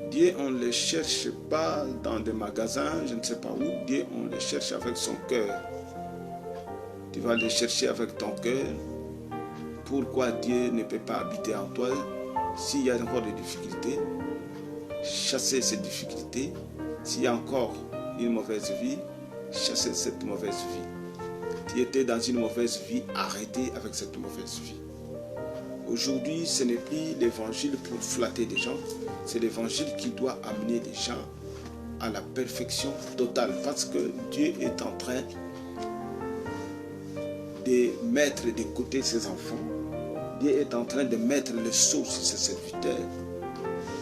Dieu, on ne le cherche pas dans des magasins, je ne sais pas où. Dieu, on le cherche avec son cœur. Tu vas le chercher avec ton cœur. Pourquoi Dieu ne peut pas habiter en toi? S'il y a encore des difficultés, chassez ces difficultés. S'il y a encore une mauvaise vie, chassez cette mauvaise vie. Tu étais dans une mauvaise vie, arrêtez avec cette mauvaise vie. Aujourd'hui, ce n'est plus l'évangile pour flatter des gens, c'est l'évangile qui doit amener les gens à la perfection totale. Parce que Dieu est en train de mettre de côté ses enfants. Dieu est en train de mettre le sceau sur ses serviteurs.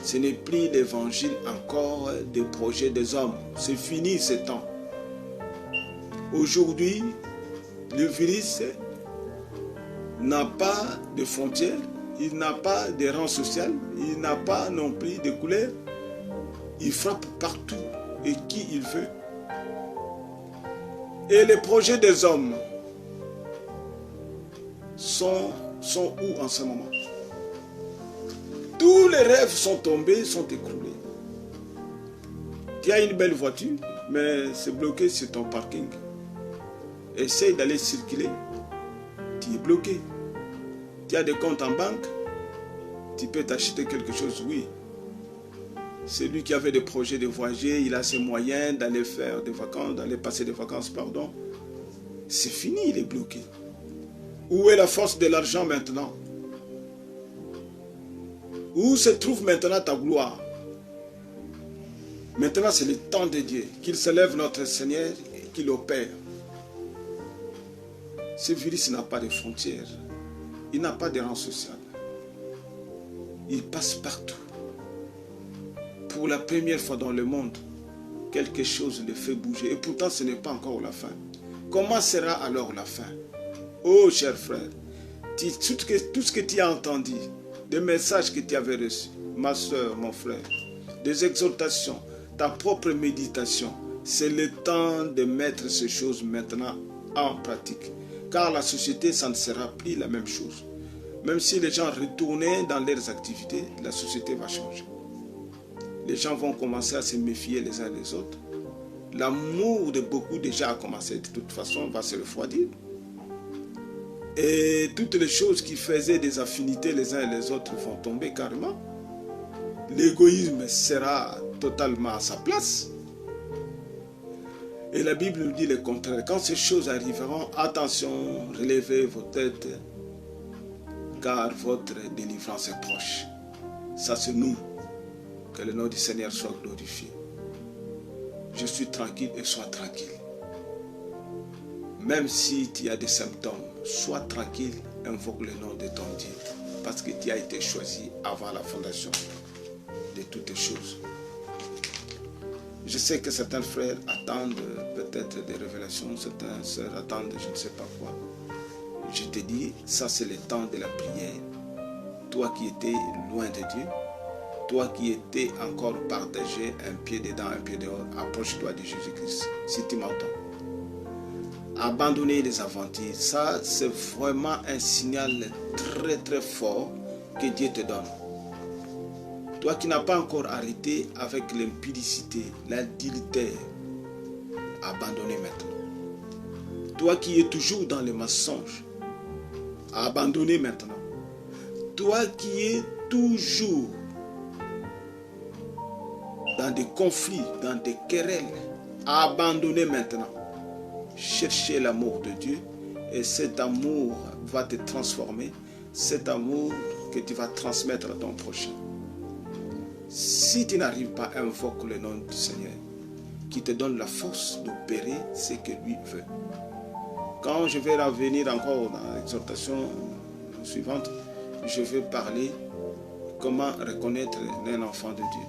Ce n'est plus l'évangile encore des projets des hommes. C'est fini ce temps. Aujourd'hui, le virus n'a pas de frontières, il n'a pas de rang social, il n'a pas non plus de couleur. Il frappe partout et qui il veut. Et les projets des hommes sont où en ce moment? Tous les rêves sont tombés, sont écroulés. Tu as une belle voiture, mais c'est bloqué sur ton parking. Essaye d'aller circuler. Tu es bloqué. Tu as des comptes en banque, tu peux t'acheter quelque chose, oui. Celui qui avait des projets de voyager, il a ses moyens d'aller faire des vacances, d'aller passer des vacances, pardon. C'est fini, il est bloqué. Où est la force de l'argent maintenant? Où se trouve maintenant ta gloire? Maintenant, c'est le temps de Dieu. Qu'il se lève notre Seigneur et qu'il opère. Ce virus n'a pas de frontières. Il n'a pas de rang social. Il passe partout. Pour la première fois dans le monde, quelque chose le fait bouger. Et pourtant, ce n'est pas encore la fin. Comment sera alors la fin? Oh, cher frère, tout ce que tu as entendu, des messages que tu avais reçus, ma soeur, mon frère, des exhortations, ta propre méditation, c'est le temps de mettre ces choses maintenant en pratique. Car la société, ça ne sera plus la même chose. Même si les gens retournaient dans leurs activités, la société va changer. Les gens vont commencer à se méfier les uns des autres. L'amour de beaucoup déjà a commencé, de toute façon, va se refroidir. Et toutes les choses qui faisaient des affinités les uns et les autres vont tomber carrément. L'égoïsme sera totalement à sa place. Et la Bible nous dit le contraire. Quand ces choses arriveront, attention, relevez vos têtes, car votre délivrance est proche. Ça c'est nous. Que le nom du Seigneur soit glorifié. Je suis tranquille et sois tranquille. Même si tu as des symptômes, sois tranquille, invoque le nom de ton Dieu. Parce que tu as été choisi avant la fondation de toutes choses. Je sais que certains frères attendent peut-être des révélations, certains sœurs attendent je ne sais pas quoi. Je te dis, ça c'est le temps de la prière. Toi qui étais loin de Dieu, toi qui étais encore partagé, un pied dedans, un pied dehors, approche-toi de Jésus-Christ, si tu m'entends. Abandonner les aventures, ça c'est vraiment un signal très très fort que Dieu te donne. Toi qui n'as pas encore arrêté avec l'impudicité, l'adultère, abandonnez maintenant. Toi qui es toujours dans le mensonge, abandonnez maintenant. Toi qui es toujours dans des conflits, dans des querelles, abandonnez maintenant. Cherchez l'amour de Dieu et cet amour va te transformer, cet amour que tu vas transmettre à ton prochain. Si tu n'arrives pas, invoque le nom du Seigneur qui te donne la force d'opérer ce que lui veut. Quand je vais revenir encore dans l'exhortation suivante, je vais parler comment reconnaître un enfant de Dieu.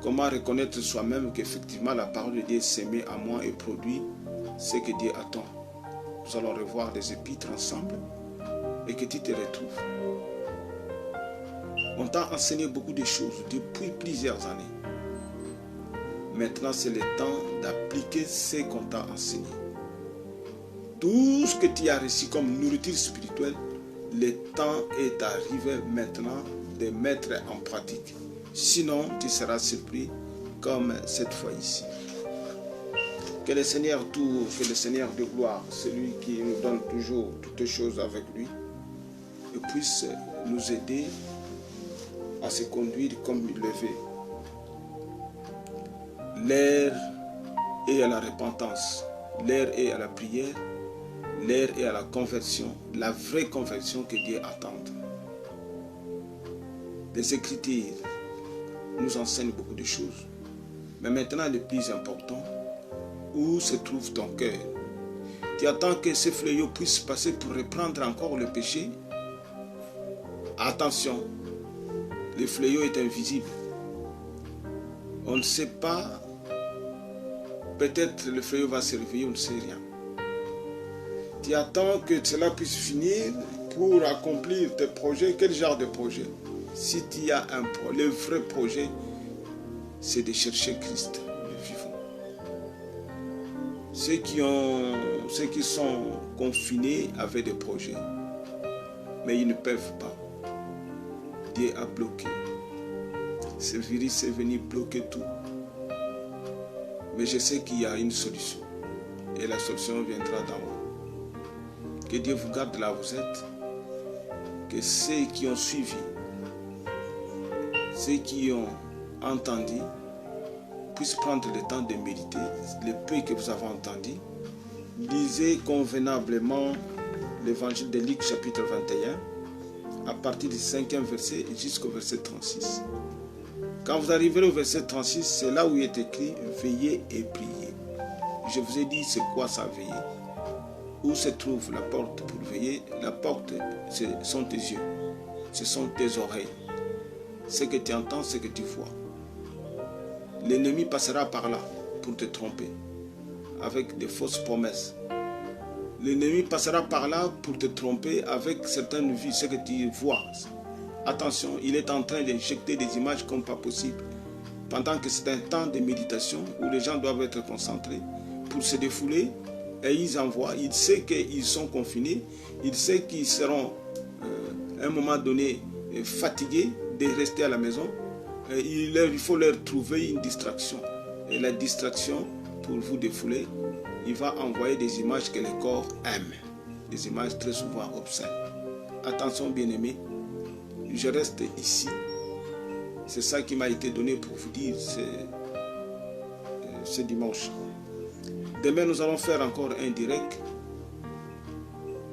Comment reconnaître soi-même qu'effectivement la parole de Dieu est sémée à moi et produit ce que Dieu attend. Nous allons revoir des épîtres ensemble et que tu te retrouves. On t'a enseigné beaucoup de choses depuis plusieurs années. Maintenant, c'est le temps d'appliquer ce qu'on t'a enseigné. Tout ce que tu as reçu comme nourriture spirituelle, le temps est arrivé maintenant de mettre en pratique. Sinon, tu seras surpris comme cette fois ici. Que le Seigneur tout, que le Seigneur de gloire, celui qui nous donne toujours toutes choses avec lui, puisse nous aider à se conduire comme il le veut. L'heure est à la repentance, l'heure est à la prière, l'heure est à la conversion, la vraie conversion que Dieu attend. Les Écritures nous enseignent beaucoup de choses. Mais maintenant, le plus important, où se trouve ton cœur? Tu attends que ce fléau puisse passer pour reprendre encore le péché? Attention, le fléau est invisible. On ne sait pas, peut-être le fléau va se réveiller, on ne sait rien. Tu attends que cela puisse finir pour accomplir tes projets. Quel genre de projet? Si tu as un projet, le vrai projet, c'est de chercher Christ, le vivant. Ceux qui sont confinés avaient des projets, mais ils ne peuvent pas. Dieu a bloqué. Ce virus est venu bloquer tout. Mais je sais qu'il y a une solution. Et la solution viendra d'en haut. Que Dieu vous garde là où vous êtes. Que ceux qui ont suivi, ceux qui ont entendu, puissent prendre le temps de méditer le peu que vous avez entendu. Lisez convenablement l'évangile de Luc chapitre 21. à partir du 5e verset jusqu'au verset 36. Quand vous arriverez au verset 36, c'est là où il est écrit « Veillez et priez ». Je vous ai dit c'est quoi ça, veiller. Où se trouve la porte pour veiller? La porte, ce sont tes yeux, ce sont tes oreilles. Ce que tu entends, ce que tu vois. L'ennemi passera par là pour te tromper, avec des fausses promesses. L'ennemi passera par là pour te tromper avec certaines vues, ce que tu vois. Attention, il est en train d'injecter des images comme pas possible. Pendant que c'est un temps de méditation où les gens doivent être concentrés pour se défouler, et ils envoient, il sait qu'ils sont confinés, il sait qu'ils seront à un moment donné fatigués de rester à la maison. Il faut leur trouver une distraction. Et la distraction, pour vous défouler, il va envoyer des images que le corps aime. Des images très souvent obscènes. Attention bien-aimés, je reste ici. C'est ça qui m'a été donné pour vous dire ce dimanche. Demain, nous allons faire encore un direct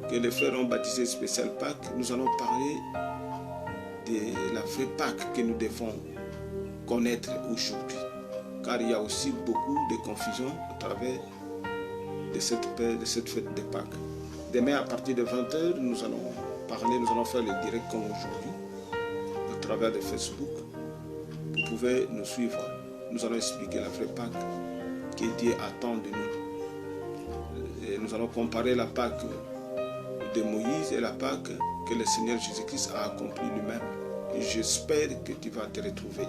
que les frères ont baptisé spécial Pâques. Nous allons parler de la vraie Pâques que nous devons connaître aujourd'hui. Car il y a aussi beaucoup de confusion à travers de cette fête de Pâques. Demain, à partir de 20h, nous allons parler, nous allons faire le direct comme aujourd'hui, à travers de Facebook. Vous pouvez nous suivre. Nous allons expliquer la vraie Pâques que Dieu attend de nous. Et nous allons comparer la Pâques de Moïse et la Pâques que le Seigneur Jésus-Christ a accompli lui-même. Et j'espère que tu vas te retrouver.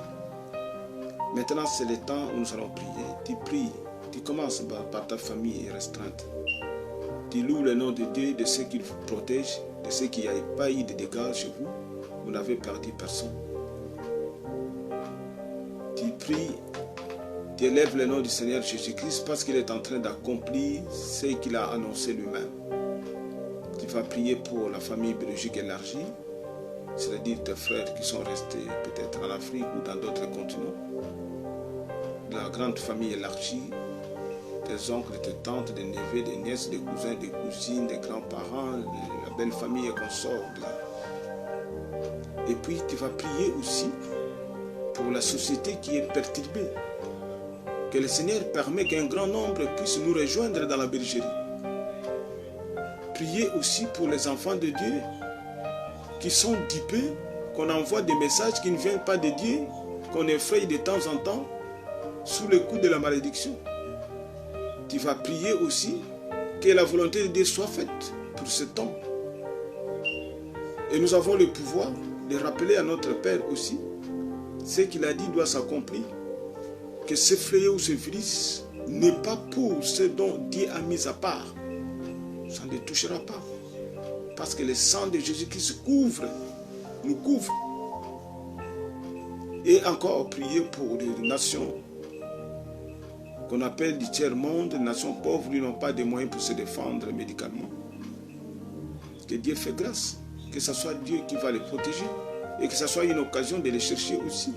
Maintenant, c'est le temps où nous allons prier. Tu pries, tu commences par ta famille restreinte. Tu loues le nom de Dieu, de ceux qui vous protègent, de ceux qui n'ont pas eu de dégâts chez vous. Vous n'avez perdu personne. Tu pries, tu élèves le nom du Seigneur Jésus-Christ parce qu'il est en train d'accomplir ce qu'il a annoncé lui-même. Tu vas prier pour la famille biologique élargie, c'est-à-dire tes frères qui sont restés peut-être en Afrique ou dans d'autres continents. La grande famille élargie, tes oncles, tes tantes, des neveux, des nièces, des cousins, des cousines, des grands-parents, la belle famille et consorts. Et puis tu vas prier aussi pour la société qui est perturbée. Que le Seigneur permet qu'un grand nombre puisse nous rejoindre dans la bergerie. Priez aussi pour les enfants de Dieu qui sont dupés, qu'on envoie des messages qui ne viennent pas de Dieu, qu'on effraie de temps en temps sous le coup de la malédiction. Tu vas prier aussi que la volonté de Dieu soit faite pour ce temps. Et nous avons le pouvoir de rappeler à notre Père aussi ce qu'il a dit doit s'accomplir. Que ce fléau ou ce virus n'est pas pour ce dont Dieu a mis à part. Ça ne touchera pas. Parce que le sang de Jésus-Christ nous couvre. Et encore prier pour les nations qu'on appelle du tiers-monde, les nations pauvres, qui n'ont pas de moyens pour se défendre médicalement. Que Dieu fait grâce, que ce soit Dieu qui va les protéger et que ce soit une occasion de les chercher aussi.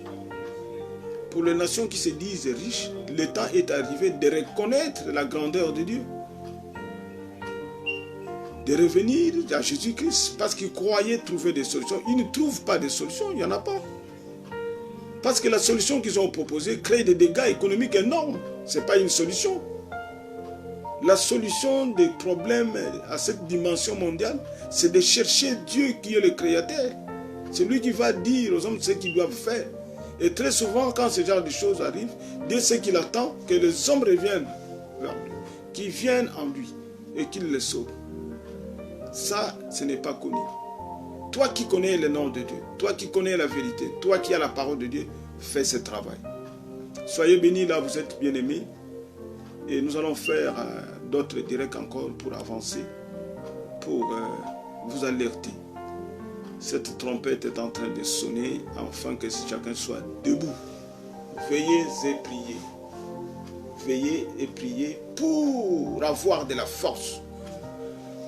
Pour les nations qui se disent riches, le temps est arrivé de reconnaître la grandeur de Dieu. De revenir à Jésus-Christ parce qu'ils croyaient trouver des solutions. Ils ne trouvent pas de solutions, il n'y en a pas. Parce que la solution qu'ils ont proposée crée des dégâts économiques énormes. Ce n'est pas une solution. La solution des problèmes à cette dimension mondiale, c'est de chercher Dieu qui est le Créateur. C'est lui qui va dire aux hommes ce qu'ils doivent faire. Et très souvent, quand ce genre de choses arrivent, Dieu sait qu'il attend que les hommes reviennent vers lui, qu'ils viennent en lui et qu'il les sauve. Ça, ce n'est pas connu. Toi qui connais le nom de Dieu, toi qui connais la vérité, toi qui as la parole de Dieu, fais ce travail. Soyez bénis là, vous êtes bien-aimés. Et nous allons faire d'autres directs encore pour avancer, pour vous alerter. Cette trompette est en train de sonner, afin que chacun soit debout. Veillez et priez. Veillez et priez pour avoir de la force,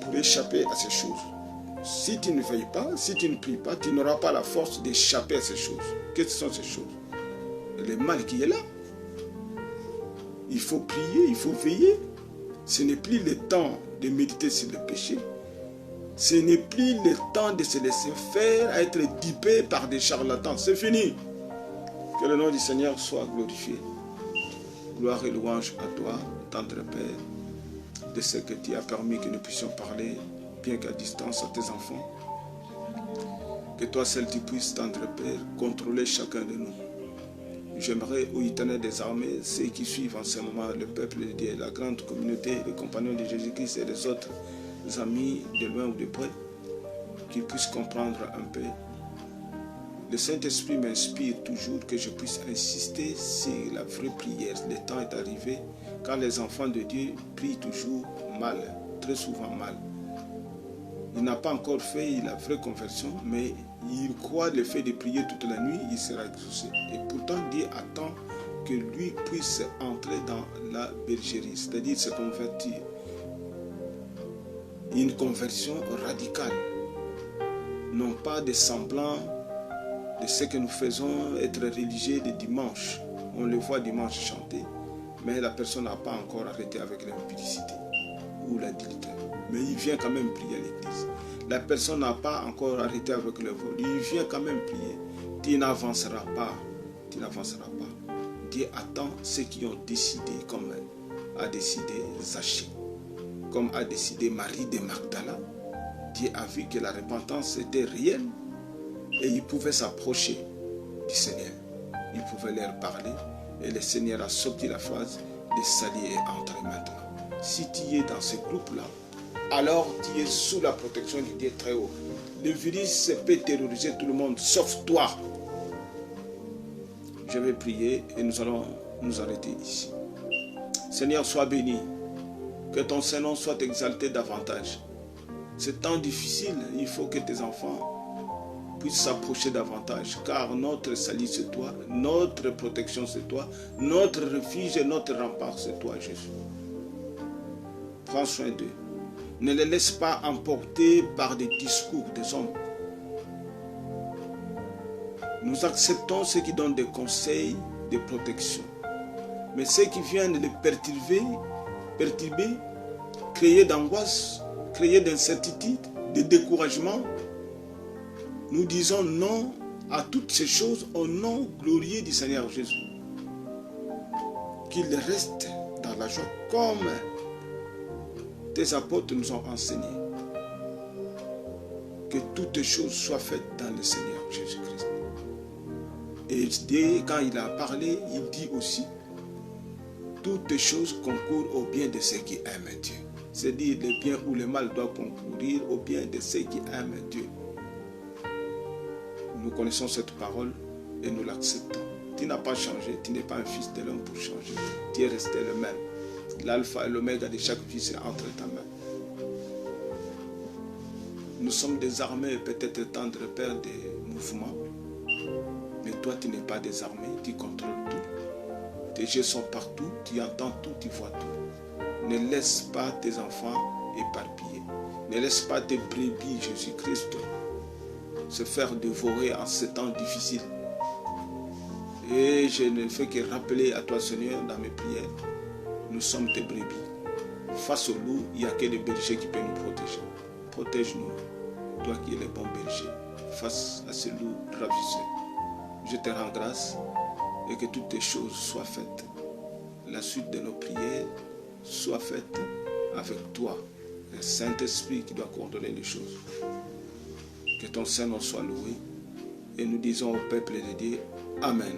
pour échapper à ces choses. Si tu ne veilles pas, si tu ne pries pas, tu n'auras pas la force d'échapper à ces choses. Qu'est-ce que sont ces choses? Le mal qui est là. Il faut prier, il faut veiller. Ce n'est plus le temps de méditer sur le péché. Ce n'est plus le temps de se laisser faire, à être dupé par des charlatans. C'est fini. Que le nom du Seigneur soit glorifié. Gloire et louange à toi, tendre Père, de ce que tu as permis que nous puissions parler, bien qu'à distance, à tes enfants. Que toi seul tu puisses, tendre Père, contrôler chacun de nous. J'aimerais, ô Éternel des armées, ceux qui suivent en ce moment le peuple de Dieu, la grande communauté, les compagnons de Jésus-Christ et les autres amis de loin ou de près, qu'ils puissent comprendre un peu. Le Saint-Esprit m'inspire toujours que je puisse insister sur la vraie prière. Le temps est arrivé quand les enfants de Dieu prient toujours mal, très souvent mal. Il n'a pas encore fait la vraie conversion, mais il croit le fait de prier toute la nuit, il sera exaucé. Et pourtant, Dieu attend que lui puisse entrer dans la bergerie, c'est-à-dire se convertir. Une conversion radicale, non pas de semblant de ce que nous faisons, être religieux le dimanche. On le voit dimanche chanter, mais la personne n'a pas encore arrêté avec l'impudicité ou l'adultère. Mais il vient quand même prier à l'église. La personne n'a pas encore arrêté avec le vol. Il vient quand même prier. Tu n'avanceras pas. Tu n'avanceras pas. Dieu attend ceux qui ont décidé, comme a décidé Zachée, comme a décidé Marie de Magdala. Dieu a vu que la repentance était réelle et il pouvait s'approcher du Seigneur. Il pouvait leur parler et le Seigneur a sorti la phrase « Le salut est entré maintenant ». Si tu es dans ce groupe-là, alors tu es sous la protection du Dieu très haut. Le virus peut terroriser tout le monde, sauf toi. Je vais prier et nous allons nous arrêter ici. Seigneur, sois béni. Que ton Saint-Nom soit exalté davantage. C'est temps difficile, il faut que tes enfants puissent s'approcher davantage, car notre salut c'est toi, notre protection c'est toi, notre refuge et notre rempart c'est toi, Jésus. Prends soin d'eux. Ne les laisse pas emporter par des discours des hommes. Nous acceptons ceux qui donnent des conseils de protection. Mais ceux qui viennent les perturber, créer d'angoisse, créer d'incertitude, de découragement, nous disons non à toutes ces choses au nom glorieux du Seigneur Jésus. Qu'ils restent dans la joie comme tes apôtres nous ont enseigné. Que toutes choses soient faites dans le Seigneur Jésus-Christ. Et Dieu, quand il a parlé, il dit aussi toutes choses concourent au bien de ceux qui aiment Dieu. C'est-à-dire le bien ou le mal doit concourir au bien de ceux qui aiment Dieu. Nous connaissons cette parole et nous l'acceptons. Tu n'as pas changé, tu n'es pas un fils de l'homme pour changer. Tu es resté le même. L'alpha et l'oméga de chaque vie, c'est entre ta main. Nous sommes désarmés, peut-être tendre Père des mouvements, mais toi tu n'es pas désarmé, tu contrôles tout. Tes yeux sont partout, tu entends tout, tu vois tout. Ne laisse pas tes enfants éparpillés. Ne laisse pas tes brebis, Jésus-Christ, se faire dévorer en ces temps difficiles. Et je ne fais que rappeler à toi, Seigneur, dans mes prières, nous sommes tes brebis. Face au loup, il n'y a que le berger qui peut nous protéger. Protège-nous, toi qui es le bon berger, face à ce loup ravisseur. Je te rends grâce et que toutes tes choses soient faites. La suite de nos prières soit faite avec toi, le Saint-Esprit qui doit coordonner les choses. Que ton Saint-Nom soit loué et nous disons au peuple de Dieu, Amen.